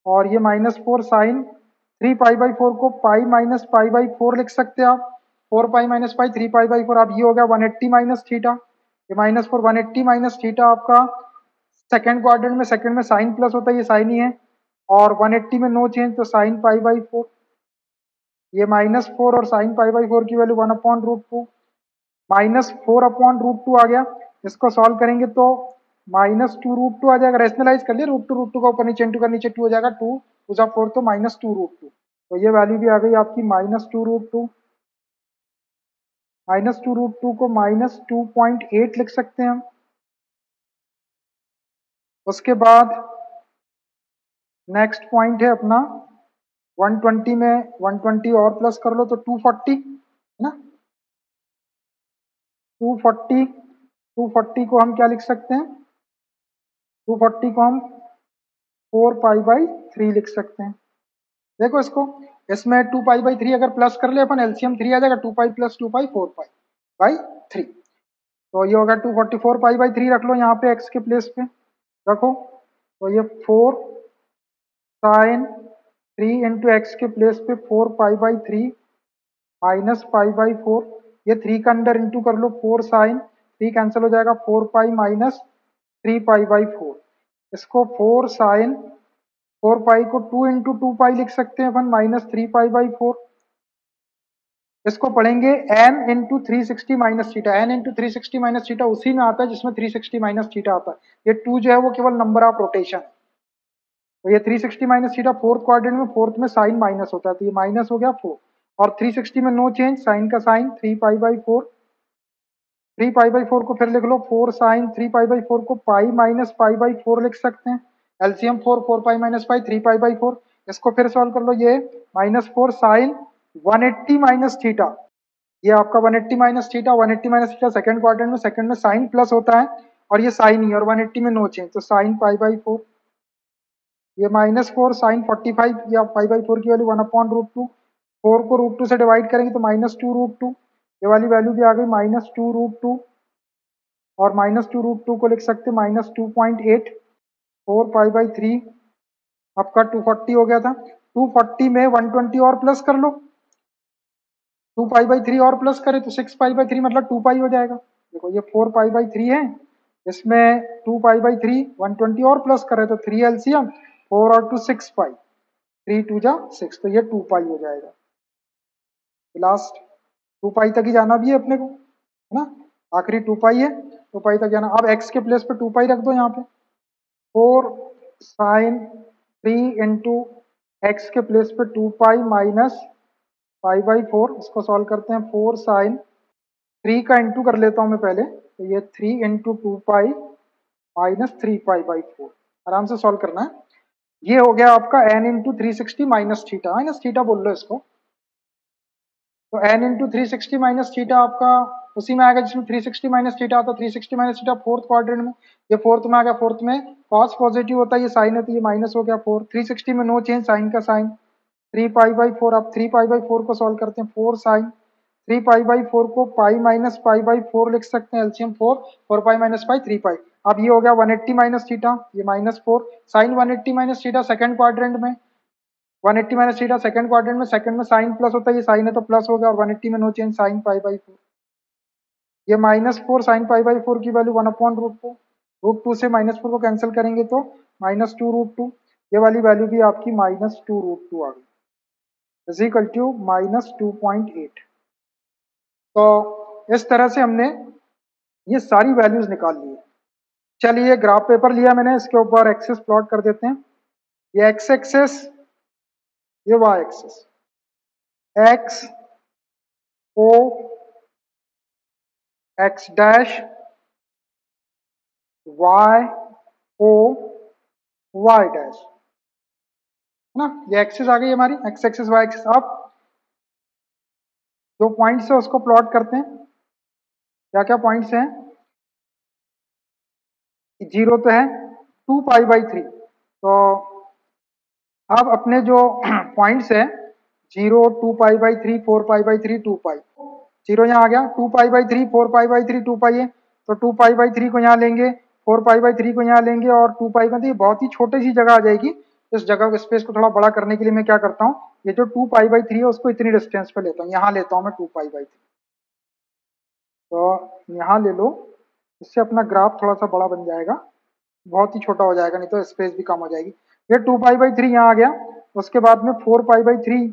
और ये -4 साइन 3π/4 को पाई माइनस π/4 लिख सकते हैं आप, 4π माइनस पाई 3π/4, अब ये हो गया 180 माइनस थीटा, ये -4 180 माइनस थीटा आपका सेकेंड क्वाड्रेंट में, सेकेंड में साइन प्लस होता है, ये साइन ही है, और 180 में नो चेंज, तो साइन π/4, ये -4 और साइन π/4 की वैल्यू 1/√2, -4/√2 आ गया, इसको सॉल्व करेंगे तो -2√2 आ जाएगा, रेशनलाइज कर लिया, √2 का ऊपर नीचे इंटू का नीचे 2 हो जाएगा, 2 2 जा 4, तो -2√2, तो ये वैल्यू भी आ गई आपकी -2√2, -2√2 को -2.8 लिख सकते हैं हम। उसके बाद नेक्स्ट पॉइंट है अपना 120 में 120 और प्लस कर लो तो 240 है ना, 240 को हम क्या लिख सकते हैं, 240 को हम 4π/3 लिख सकते हैं। देखो इसको, इसमें 2π/3 अगर प्लस कर ले अपन, एलसीएम 3 आ जाएगा, 2π + 2π 4π/3, तो ये होगा 240, 4π/3 रख लो यहाँ पे एक्स के प्लेस पे रखो, तो ये 4 साइन 3 इंटू एक्स के प्लेस पे 4π/3 माइनस π/4, ये 3 का अंदर इंटू कर लो, 4 साइन 3 कैंसिल हो जाएगा, 4π माइनस 3π/4, इसको 4 साइन 4π को 2 इंटू 2π लिख सकते हैं अपन, -3π/4, इसको पढ़ेंगे n into 360 minus theta, n into 360 minus theta उसी में आता है जिसमें 360 माइनस थीटा आता है, ये 2 जो है वो केवल नंबर ऑफ रोटेशन, तो ये 360 माइनस थीटा फोर्थ क्वाड्रेंट में, फोर्थ में साइन माइनस होता है, तो ये माइनस हो गया 4, और 360 में नो चेंज, साइन का साइन 3π/4, 3π/4 को फिर लिख लो, 4 साइन 3π/4 को पाई माइनस π/4 लिख सकते हैं, एलसीएम 4 4π माइनस पाई 3π/4, इसको फिर सॉल्व कर लो, ये -4 साइन 180 माइनस थीटा, ये आपका 180 minus theta, 180 minus theta second quadrant में, सेकंड में साइन प्लस होता है, और ये साइन ही, और 180 में नो चेंज, तो साइन π/4, ये -4 साइन 45, या π/4 की वैल्यू 1/√2, 4 को √2 से डिवाइड करेंगे तो -2√2, ये वाली वैल्यू भी आ गई -2√2, और -2√2 को लिख सकते -2.8, 4π/3 आपका 240 हो गया था, 240 में 120 और प्लस कर लो, 2π/3 और प्लस करें तो 6π/3 मतलब 2π हो जाएगा, देखो ये 4π/3 है, इसमें 2π/3 120 और प्लस करें तो 3 एलसीएम, 4 और 2 6π, 3 2 जा 6, तो ये 2π हो जाएगा, लास्ट 2π तक ही जाना भी है अपने को, है ना, आखिरी 2π है, 2π तक जाना, अब x के प्लेस पे 2π रख दो यहाँ पे, 4 साइन 3 इंटू एक्स के प्लेस पे 2π माइनस π/4, इसको सॉल्व करते हैं, 4 साइन 3 का इंटू कर लेता हूँ मैं पहले, तो ये 3 इंटू 2π माइनस 3π/4, आराम से सॉल्व करना है, ये हो गया आपका n into 360 minus theta, minus theta बोल लो इसको, तो n इंटू 360 माइनस थीटा आपका उसी में आएगा जिसमें 360 माइनस थीटा आता है, 360 माइनस थीटा फोर्थ क्वाड्रेंट में, ये फोर्थ में आ गया, फोर्थ में कॉस पॉजिटिव होता है, ये साइन है तो ये माइनस हो गया 4, 360 में नो चेंज, साइन का साइन 3π/4, अब 3π/4 को सॉल्व करते हैं, 4 साइन 3π/4 को पाई माइनस π/4 लिख सकते हैं, एलसीएम 4 4π माइनस पाई 3π, अब ये हो गया 180 माइनस थीटा, ये -4 sine 180 minus theta second quadrant में, 180 माइनस थीटा सेकंड क्वाड्रेंट में, सेकंड में साइन प्लस होता है, ये साइन है तो प्लस हो गया, और 180 में नो चेंज, साइन π/4, ये -4 साइन π/4 की वैल्यू 1/√2, √2 से -4 को कैंसिल करेंगे तो -2√2, ये वाली वैल्यू भी आपकी -2√2 आ गई, इज इक्वल टू -2.8, तो इस तरह से हमने ये सारी वैल्यूज निकाल ली है। चलिए ग्राफ पेपर लिया मैंने, इसके ऊपर एक्सेस प्लॉट कर देते हैं, ये एक्स एक्सेस, ये y axis, x O x dash y O y dash, है ना। ये एक्सिस आ गई हमारी, एक्स एक्सिस वाई एक्सिस। अब जो पॉइंट्स है उसको प्लॉट करते हैं। क्या क्या पॉइंट्स हैं? जीरो तो है, 2 पाई बाई 3। तो अब अपने जो पॉइंट्स है, 0, 2 pi by 3, 4 pi by 3, 2 pi, zero यहाँ आ गया। 2 पाई बाई 3, 4 पाई बाई 3, 2 पाई है, तो 2 पाई बाई 3 को यहाँ लेंगे, 4 पाई बाई 3 को यहाँ लेंगे, और 2 पाई का, तो ये बहुत ही छोटी सी जगह आ जाएगी। इस जगह को, स्पेस को थोड़ा बड़ा करने के लिए मैं क्या करता हूँ, ये जो 2 पाई बाई 3 है उसको इतनी डिस्टेंस पे लेता हूँ, यहाँ लेता हूँ मैं 2 पाई बाई 3। तो यहाँ ले लो, इससे अपना ग्राफ थोड़ा सा बड़ा बन जाएगा, बहुत ही छोटा हो जाएगा, नहीं तो स्पेस भी कम हो जाएगी। ये 2 पाई बाई 3 यहाँ आ गया। उसके बाद में 4 पाई बाई 3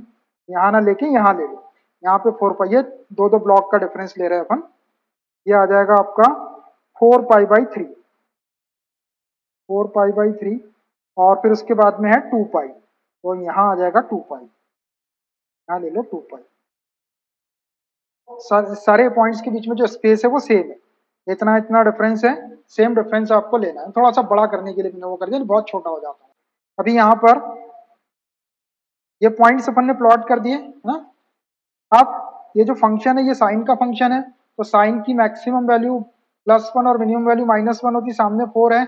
यहाँ ना लेके यहाँ ले लो, यहाँ पे 4 पाई, ये दो दो ब्लॉक का डिफरेंस ले रहे हैं अपन। ये आ जाएगा आपका 4 पाई बाई 3, 4 पाई बाई 3। और फिर उसके बाद में है 2 पाई, तो यहाँ आ जाएगा 2 पाई, यहाँ ले लो 2 पाई। सारे पॉइंट्स के बीच में जो स्पेस है वो सेम है, इतना इतना डिफरेंस है, सेम डिफरेंस आपको लेना है। थोड़ा सा बड़ा करने के लिए मैंने वो कर दिया, बहुत छोटा हो जाता है। अभी यहाँ पर ये पॉइंट्स अपन ने प्लॉट कर दिए, है ना। अब ये जो फंक्शन है ये साइन का फंक्शन है, तो साइन की मैक्सिमम वैल्यू +1 और मिनिमम वैल्यू -1 होती, सामने 4 है,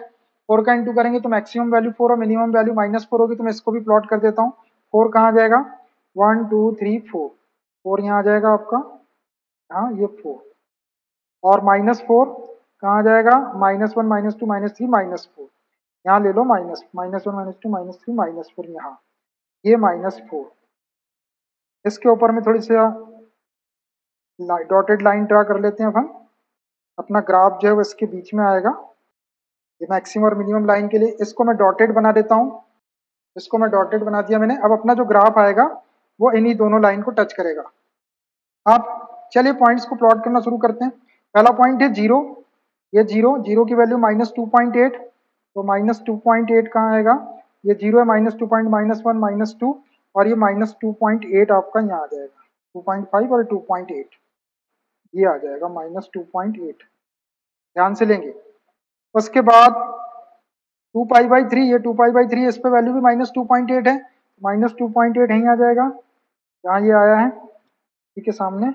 4 का इंटू करेंगे तो मैक्सिमम वैल्यू 4 और मिनिमम वैल्यू -4 होगी। तो मैं इसको भी प्लॉट कर देता हूँ। 4 कहाँ जाएगा, 1 2 3 4, 4 यहाँ आ जाएगा आपका, हाँ ये 4। और -4 कहाँ जाएगा, -1 -2 -3 -4, यहाँ ले लो, -1 -2 -3 -4, यहाँ ये -4। इसके ऊपर में थोड़ी सी डॉटेड लाइन ड्रा कर लेते हैं अपन। अपना ग्राफ जो है वो इसके बीच में आएगा, ये मैक्सिमम और मिनिमम लाइन के लिए। इसको मैं डॉटेड बना देता हूँ, इसको मैं डॉटेड बना दिया मैंने। अब अपना जो ग्राफ आएगा वो इन्हीं दोनों लाइन को टच करेगा। अब चलिए पॉइंट्स को प्लॉट करना शुरू करते हैं। पहला पॉइंट है 0, ये 0, 0 की वैल्यू -2.8, तो -2.8 कहाँ आएगा, ये 0 है, -2.1 -2, और ये -2.8 आपका यहाँ आ जाएगा, 2.5 और 2.8, ये आ जाएगा -2.8, ध्यान से लेंगे। उसके बाद 2 पाई बाई 3, ये 2 पाई बाई 3, इस पे वैल्यू भी -2.8 है, -2.8 यहीं आ जाएगा, यहाँ ये आया है, ठीक है, सामने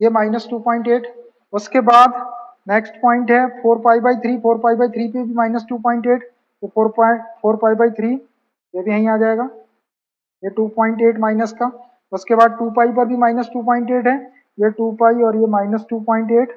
ये -2.8। उसके बाद नेक्स्ट पॉइंट है 4 पाई बाई 3, 4 पाई बाई 3 पे भी -2.8, तो 4 पाई बाई 3 ये भी यहीं आ जाएगा, ये 2.8 माइनस का। उसके बाद 2 पाई पर भी -2.8 है, ये 2 पाई और ये -2.8,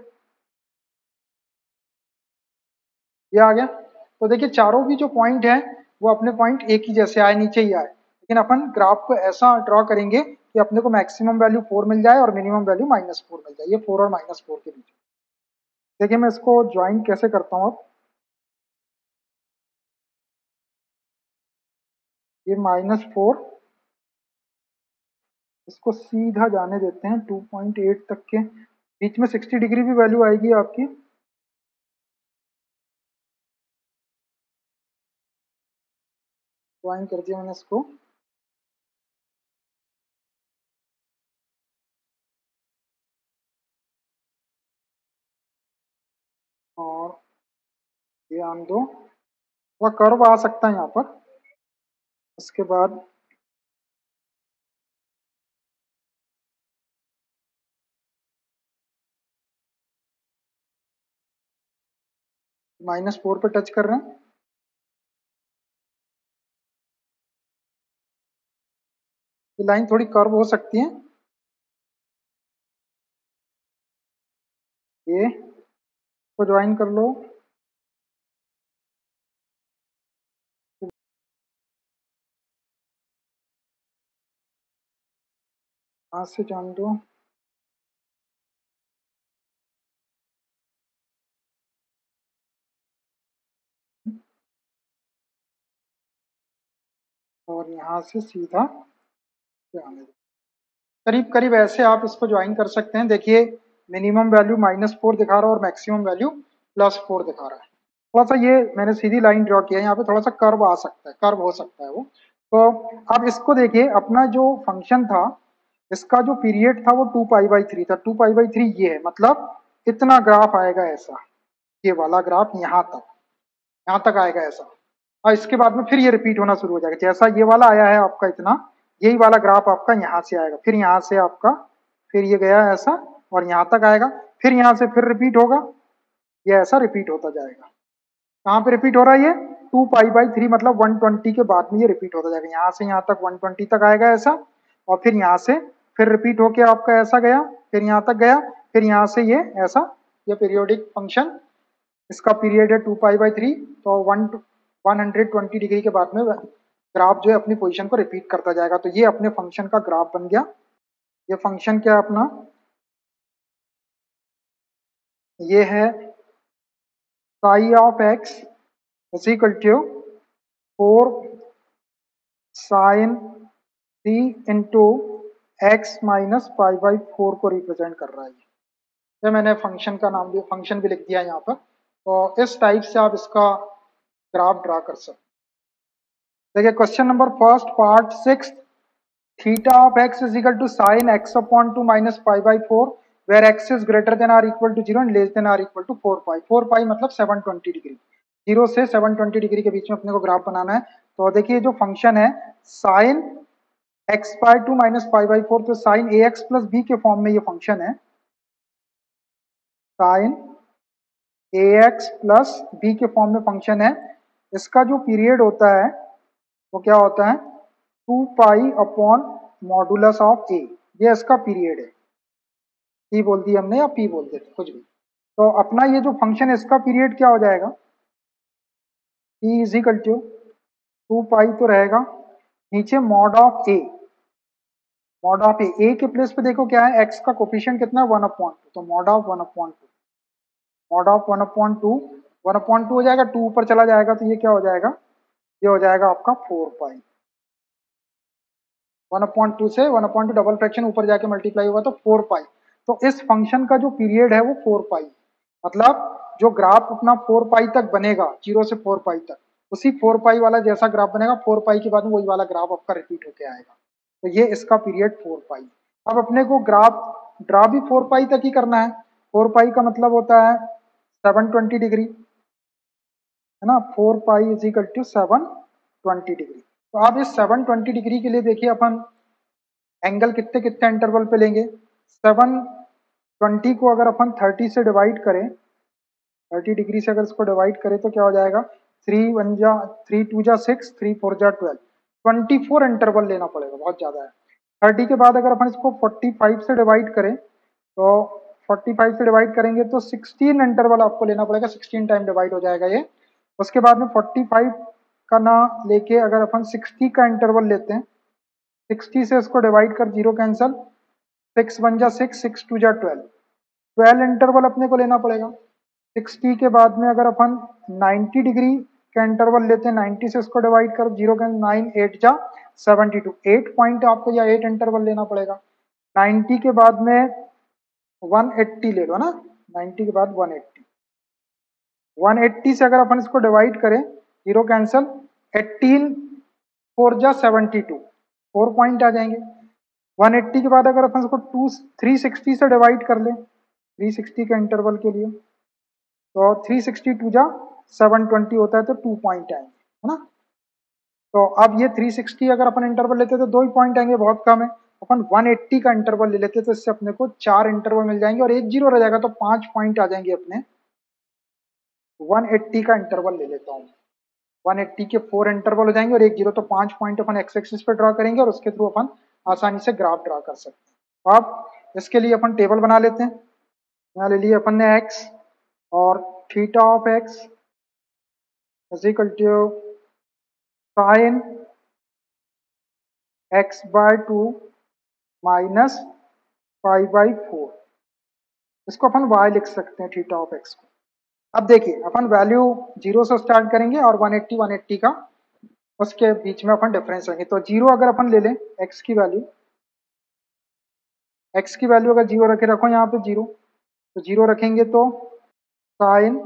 ये आ गया। तो देखिए चारों भी जो पॉइंट है वो अपने पॉइंट एक ही जैसे आए, नीचे ही आए, लेकिन अपन ग्राफ को ऐसा ड्रॉ करेंगे कि अपने को मैक्सिमम वैल्यू 4 मिल जाए और मिनिमम वैल्यू -4 मिल जाए, ये 4 और -4 के बीच। देखिए मैं इसको ज्वाइन कैसे करता हूँ। अब ये -4, इसको सीधा जाने देते हैं 2.8 तक के, बीच में 60 डिग्री भी वैल्यू आएगी आपकी। ज्वाइन कर दिया मैंने इसको। और ये आन दो, वह कर्व आ सकता है यहाँ पर। उसके बाद -4 पे टच कर रहे हैं, ये लाइन थोड़ी कर्व हो सकती है, ये को ज्वाइन कर लो। हाथ से जान दो, और यहाँ से सीधा जाने दो। करीब करीब ऐसे आप इसको ज्वाइन कर सकते हैं। देखिए मिनिमम वैल्यू -4 दिखा रहा है और मैक्सिमम वैल्यू +4 दिखा रहा है। थोड़ा सा ये मैंने सीधी लाइन ड्रॉ किया है, यहाँ पे थोड़ा सा कर्व आ सकता है, कर्व हो सकता है वो। तो अब इसको देखिए, अपना जो फंक्शन था इसका जो पीरियड था वो 2 पाई बाई 3 था, 2 पाई बाई 3 ये है, मतलब इतना ग्राफ आएगा ऐसा, ये वाला ग्राफ यहाँ तक आएगा ऐसा। और इसके बाद में फिर ये रिपीट होना शुरू हो जाएगा, जैसा ये वाला आया है आपका इतना, यही वाला ग्राफ आपका यहाँ से आएगा, फिर यहाँ से आपका, फिर ये गया ऐसा और यहाँ तक आएगा, फिर यहाँ से फिर रिपीट होगा, ये ऐसा रिपीट होता जाएगा। कहाँ पे रिपीट हो रहा है ये? 2 पाई/3 मतलब 120 के बाद में ये रिपीट होता जाएगा, यहाँ से यहाँ तक 120 तक आएगा ऐसा, और फिर यहाँ से फिर रिपीट होके आपका ऐसा गया, फिर यहाँ तक गया, फिर यहाँ से ये ऐसा, ये पीरियोडिक फंक्शन, इसका पीरियड है 2 पाई/3, तो 120 डिग्री के बाद में ग्राफ जो है अपनी पोजीशन को रिपीट करता जाएगा। तो ये अपने फंक्शन का ग्राफ बन गया। ये फंक्शन क्या है अपना? ये है psi of x is equal to 4 sine three into x minus पाई/4 को रिप्रेजेंट कर रहा है। ये मैंने फंक्शन का नाम भी, फंक्शन भी लिख दिया यहाँ पर। तो इस टाइप से आप इसका ग्राफ ड्रा कर सकते। देखिए question number first part 6, theta of x is equal to sine x upon 2 minus पाई/4 where x is greater than or equal to 0 and less than or equal to 4 pi. 4 pi मतलब 720 degree, 0 से 720 degree के बीच में अपने को graph बनाना है। तो देखिए जो फंक्शन है साइन x/2 माइनस पाई/4, तो साइन ए एक्स प्लस बी के फॉर्म में ये फंक्शन है, साइन ए एक्स प्लस बी के फॉर्म में फंक्शन है। इसका जो पीरियड होता है वो क्या होता है? 2 पाई अपॉन मॉडुलस ऑफ ए, ये इसका पीरियड है। पी बोल दिया हमने या पी बोल देते कुछ भी। तो अपना ये जो फंक्शन है इसका पीरियड क्या हो जाएगा? P is equal to 2 pi तो रहेगा, नीचे mod of A, mod of A के प्लेस पे देखो क्या है, एक्स का कोफिशिएंट कितना है? 1/2, तो मॉड ऑफ 1/2, मॉड ऑफ 1/2, 1/2 हो जाएगा, 2 ऊपर चला जाएगा तो ये क्या हो जाएगा? ये हो जाएगा आपका 4 पाई। 1/2 से 1/2 डबल फ्रैक्शन ऊपर जाके मल्टीप्लाई होगा तो 4 पाई। तो इस फंक्शन का जो पीरियड है वो 4 पाई, मतलब जो ग्राफ अपना 4 पाई तक बनेगा, 0 से 4 पाई तक, उसी 4 पाई वाला जैसा ग्राफ बनेगा, 4 पाई के बाद में वही वाला ग्राफ आपका रिपीट होके आएगा। तो ये इसका पीरियड 4 पाई। अब अपने को ग्राफ ड्रा भी 4 पाई तक ही करना है। 4 पाई का मतलब होता है 720 डिग्री, है ना? 4 pi is equal to 720 degree. तो आप इस 720 डिग्री के लिए देखिए अपन एंगल कितने कितने इंटरवल पे लेंगे। 720 को अगर अपन 30 से डिवाइड करें, 30 डिग्री से अगर इसको डिवाइड करें तो क्या हो जाएगा? 3 2 जा 6, 3 4 जा 12, 24 इंटरवल लेना पड़ेगा, बहुत ज़्यादा है। 30 के बाद अगर अपन इसको 45 से डिवाइड करें तो 45 से डिवाइड करेंगे तो 16 इंटरवल आपको लेना पड़ेगा, 16 टाइम डिवाइड हो जाएगा ये। उसके बाद में 45 का ना लेके अगर अपन 60 का इंटरवल लेते हैं, 60 से इसको डिवाइड कर, 0 कैंसल, 6 1 जा 6, 6 2 जा 12, 12 इंटरवल अपने को लेना पड़ेगा। 60 के बाद में अगर अपन 90 डिग्री का इंटरवल लेते हैं, 90 से इसको डिवाइड कर, 0 का 9 8 जा 72, 8 पॉइंट आपको या 8 इंटरवल लेना पड़ेगा। 90 के बाद में 180 ले लो ना, 90 के बाद 180, 180 से अगर अपन इसको डिवाइड करें, 0 कैंसल, 18 4 जा 72, 4 पॉइंट आ जाएंगे। 180 के बाद अगर अपन इसको 360 से डिवाइड कर ले, 360 के इंटरवल के लिए, तो 362 जा 720 होता है, तो 2 पॉइंट आएंगे, है ना? तो अब ये 360 अगर अपन इंटरवल लेते तो 2 ही पॉइंट आएंगे, बहुत कम है। अपन 180 का इंटरवल ले लेते तो इससे अपने को 4 इंटरवल मिल जाएंगे और एक 0 रह जाएगा, तो 5 पॉइंट आ जाएंगे अपने। 180 का इंटरवल ले लेता हूँ, 180 के 4 इंटरवल हो जाएंगे और एक 0, तो 5 पॉइंट अपन एक्स एक्सिस पे ड्रा करेंगे और उसके थ्रू अपन आसानी से ग्राफ ड्रा कर सकते हैं। तो अब इसके लिए अपन टेबल बना लेते हैं। यहाँ ले लिए अपन ने एक्स, और theta of x is equal to sine x/2 minus पाई/4, इसको अपन y लिख सकते हैं, थीटा ऑफ x को। अब देखिए अपन वैल्यू 0 से स्टार्ट करेंगे और 180 का उसके बीच में अपन डिफरेंस रखेंगे। तो 0 अगर अपन ले लें, x की वैल्यू अगर 0 रखे, रखो यहाँ पे 0, तो 0 रखेंगे तो साइन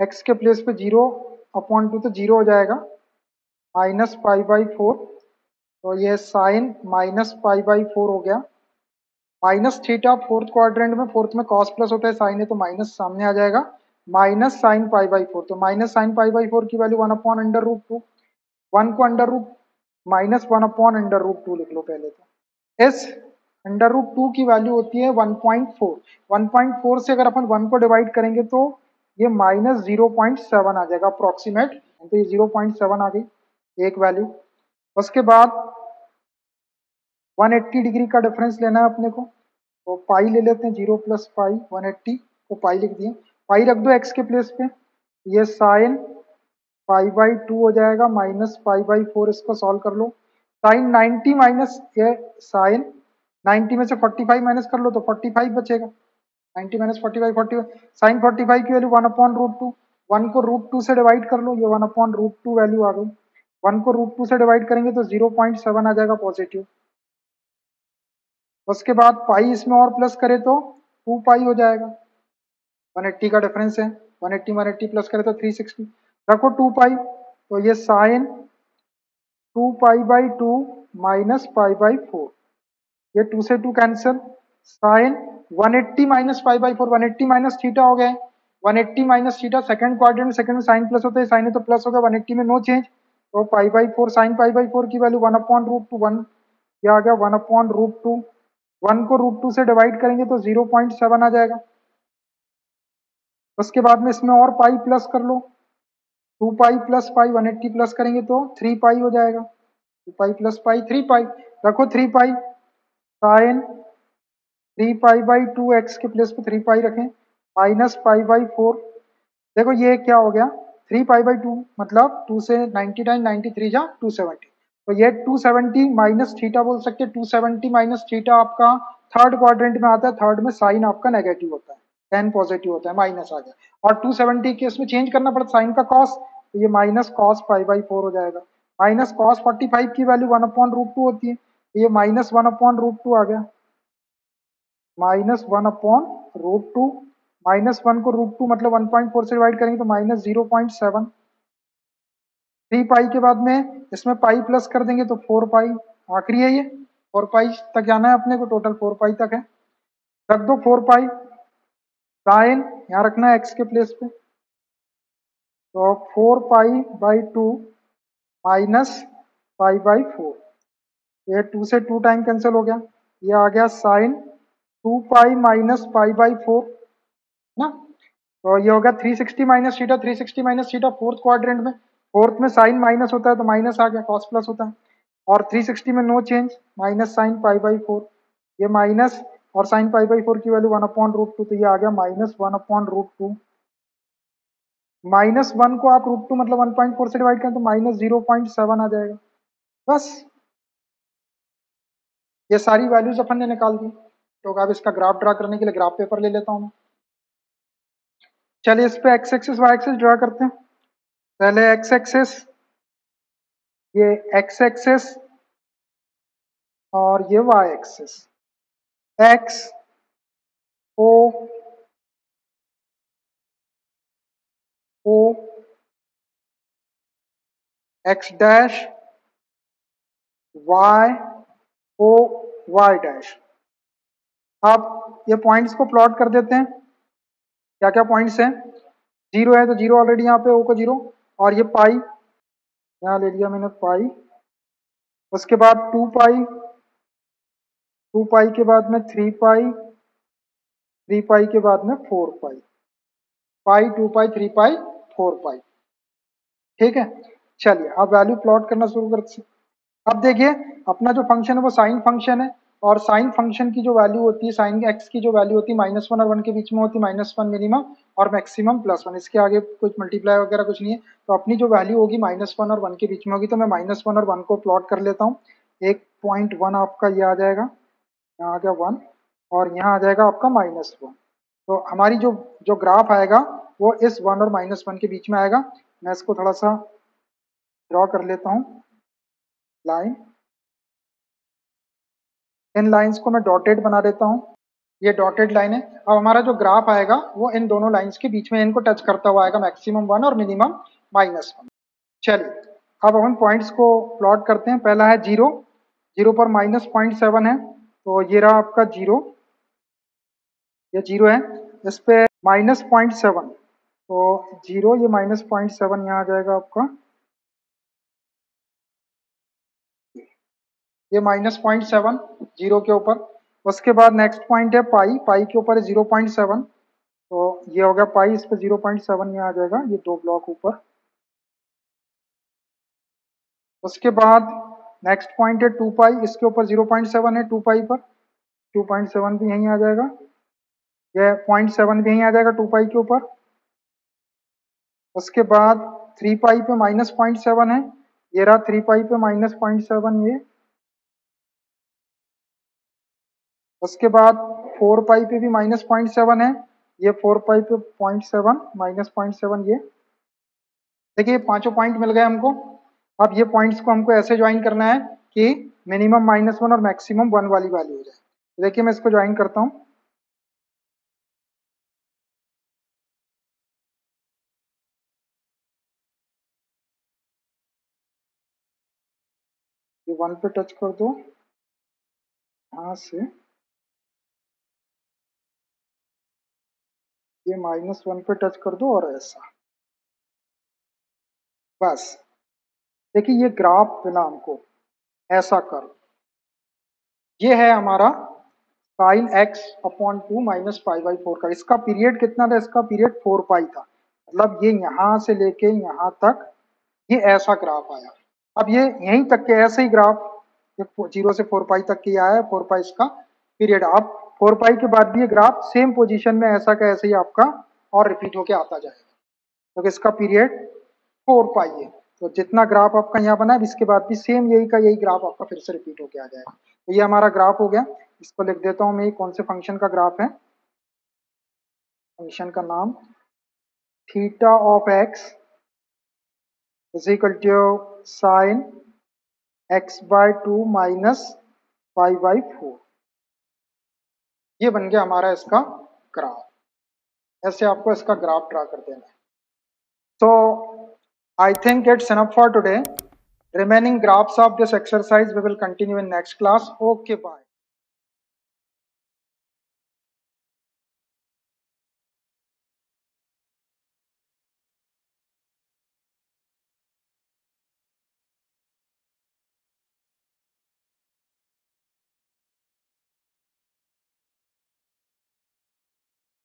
x के प्लेस पे 0/2, तो 0 हो जाएगा, माइनस पाई/4, तो ये साइन माइनस पाई/4 हो गया, माइनस थीटा, फोर्थ क्वाड्रेंट में, फोर्थ में कॉस प्लस होता है, साइन है तो माइनस सामने आ जाएगा, minus sine pi by four, तो minus sine pi by four की वैल्यू 1/√2, 1 को अंडर रूट माइनस 1/√2 लिख लो पहले तो। इस √2 की वैल्यू होती है 1.4, 1.4 से अगर अपन 1 को डिवाइड करेंगे तो ये -0.7 आ जाएगा अप्रोक्सीमेट, तो ये 0.7 आ गई एक वैल्यू। उसके बाद 180 डिग्री का डिफरेंस लेना है अपने को, तो पाई ले लेते हैं, 0 प्लस पाई 180 को पाई लिख दिए, पाई रख दो एक्स के प्लेस पे, ये साइन पाई बाई 2 हो जाएगा माइनस पाई बाई 4, इसको सॉल्व कर लो। साइन 90 माइनस ये साइन 90 में से 45 माइनस कर लो तो 45 बचेगा, 90 माइनस 45 45, साइन 45 की वैल्यू 1/√2, 1 को √2 से डिवाइड कर लो, ये 1/√2 वैल्यू आ गई, 1 को √2 से डिवाइड करेंगे तो 0.7 आ जाएगा पॉजिटिव। उसके बाद पाई इसमें और प्लस करे तो 2 पाई हो जाएगा, 180 का डिफरेंस है, 180 180 प्लस करे तो 360, रखो 2 पाई, तो ये sine 2 pi by 2 minus pi by 4, ये 2 से 2 cancel, sine 180 minus pi by 4, 180 minus theta हो गया, 180 minus theta second quadrant, second में साइन प्लस होता है, साइन है तो प्लस होगा, 180 में नो चेंज, तो पाई बाई 4 साइन पाई बाई 4 की वैल्यू 1/√2, 1 ये आ गया 1/√2, 1 को √2 से डिवाइड करेंगे तो 0.7 आ जाएगा। उसके बाद में इसमें और पाई प्लस कर लो, 2 पाई प्लस पाई 180 प्लस करेंगे तो 3 पाई हो जाएगा, 2 पाई प्लस पाई 3 पाई, रखो 3 पाई, साइन 3 पाई बाई 2 एक्स के प्लेस पे 3 पाई रखें, माइनस पाई बाई 4, देखो ये क्या हो गया 3 पाई बाई 2 मतलब 2 से 99 93 जा 270, तो ये 270 माइनस थीटा बोल सकते हैं, 270 माइनस थीटा आपका थर्ड क्वाड्रेंट में आता है, थर्ड में साइन आपका नेगेटिव होता है, 10 पॉजिटिव होता है, माइनस आ गया, और 270 केस में चेंज करना पड़ता साइन का कॉस, तो ये माइनस कॉस पाई बाई 4 हो जाएगा, माइनस कॉस 45 की वैल्यू 1/√2 होती है, तो ये माइनस 1/√2 आ गया, -1/√2, -1 को √2 मतलब 1.4 से डिवाइड करेंगे तो -0.7, 3 पाई के बाद में इसमें पाई प्लस कर देंगे तो 4 पाई, आखिरी है ये 4 पाई तक जाना है अपने को, टोटल 4 पाई तक है, रख दो 4 पाई, साइन यहाँ रखना है एक्स के प्लेस पे, तो 4 pi by 2 minus pi by 4, ये 2 से 2 टाइम कैंसिल हो गया, ये आ गया sine 2 pi minus pi by 4 ना, तो ये होगा 360 minus theta, 360 minus theta fourth quadrant में, फोर्थ में साइन माइनस होता है तो माइनस आ गया, कॉस प्लस होता है, और 360 में no change, minus sine pi by 4, ये माइनस और साइन पाई बाई 4 की वैल्यू 1/√2, तो ये आ गया -1/√2, -1 को आप √2 मतलब 1.4 से डिवाइड करें तो -0.7 आ जाएगा, बस ये सारी वैल्यूज अपन ने निकाल दी। तो अब इसका ग्राफ ड्रा करने के लिए ग्राफ पेपर ले लेता हूँ मैं, चलिए इस पे x axis y axis draw करते हैं, पहले एक्स एक्सिस, ये एक्स एक्सिस और ये y axis, x O O x dash, y O y dash. अब ये पॉइंट्स को प्लॉट कर देते हैं, क्या क्या पॉइंट्स हैं, जीरो है तो जीरो ऑलरेडी यहाँ पे ओ को जीरो, और ये पाई यहाँ ले लिया मैंने पाई, उसके बाद 2 पाई, 2 पाई के बाद में 3 पाई, 3 पाई के बाद में 4 पाई, पाई 2 पाई 3 पाई 4 पाई, ठीक है। चलिए अब वैल्यू प्लॉट करना शुरू करते हैं। अब देखिए अपना जो फंक्शन है वो साइन फंक्शन है, और साइन फंक्शन की जो वैल्यू होती है, साइन एक्स की जो वैल्यू होती है -1 और 1 के बीच में होती है, -1 मिनिमम और मैक्सिमम +1, इसके आगे कुछ मल्टीप्लाई वगैरह कुछ नहीं है, तो अपनी जो वैल्यू होगी -1 और 1 के बीच में होगी, तो मैं -1 और 1 को प्लॉट कर लेता हूँ। 1.1 आपका ये आ जाएगा, यहाँ आ गया 1, और यहाँ आ जाएगा आपका -1, तो हमारी जो जो ग्राफ आएगा वो इस 1 और -1 के बीच में आएगा। मैं इसको थोड़ा सा ड्रॉ कर लेता हूँ लाइन, इन लाइंस को मैं डॉटेड बना देता हूँ, ये डॉटेड लाइन है। अब हमारा जो ग्राफ आएगा वो इन दोनों लाइंस के बीच में इनको टच करता हुआ आएगा, मैक्सिमम 1 और मिनिमम -1। चलिए अब हम पॉइंट्स को प्लॉट करते हैं, पहला है 0, 0 पर -0.7 है, तो ये रहा आपका 0, ये 0 है, इस पे -0.7, तो 0 ये -0.7 यहाँ आ जाएगा आपका, ये -0.7 जीरो के ऊपर। उसके बाद नेक्स्ट पॉइंट है पाई, पाई के ऊपर 0.7, तो ये हो गया पाई, इस पर 0.7 यहाँ आ जाएगा, ये 2 ब्लॉक ऊपर। उसके बाद नेक्स्ट पॉइंट है 2 पाई, इसके ऊपर 0.7 है 2 पाई पर, 2.7 भी यहीं आ जाएगा, यह 0.7 भी यहीं आ जाएगा 2 पाई के ऊपर। उसके बाद 3 पाई पे -0.7 है, ये रहा 3 पाई पे -0.7 ये। उसके बाद 4 पाई पे भी -0.7 है, ये 4 पाई पे 0.7 -0.7 ये। देखिए पांचों पॉइंट मिल गए हमको। अब ये पॉइंट्स को हमको ऐसे ज्वाइन करना है कि मिनिमम -1 और मैक्सिमम 1 वाली वैल्यू हो जाए। देखिए मैं इसको ज्वाइन करता हूँ। ये 1 पे टच कर दो, यहाँ से ये -1 पे टच कर दो और ऐसा, बस। देखिए ये ग्राफ मिला हमको, ऐसा कर, ये है हमारा साइन x अपॉन 2 -π/4 का। इसका पीरियड कितना था, इसका पीरियड 4 पाई था, मतलब ये यहाँ से लेके यहाँ तक ये ऐसा ग्राफ आया। अब ये यहीं तक के ऐसे ही ग्राफ, ये 0 से 4 पाई तक की आया है, 4 पाई इसका पीरियड। अब 4 पाई के बाद भी ये ग्राफ सेम पोजीशन में ऐसा का ऐसे ही आपका और रिपीट होके आता जाएगा, क्योंकि इसका पीरियड 4 पाई है। तो जितना ग्राफ आपका यहाँ बना है, इसके बाद भी सेम यही का यही ग्राफ आपका फिर से रिपीट होके आ जाएगा। तो ये हमारा ग्राफ हो गया। इसको लिख देता हूँ मैं, कौन से फंक्शन का ग्राफ है, फंक्शन का नाम theta of x is equal to sine x/2 -π/4। ये बन गया हमारा इसका ग्राफ। ऐसे आपको इसका ग्राफ ड्रा कर देना है। So I think it's enough for today. Remaining graphs of this exercise we will continue in next class. Okay, bye.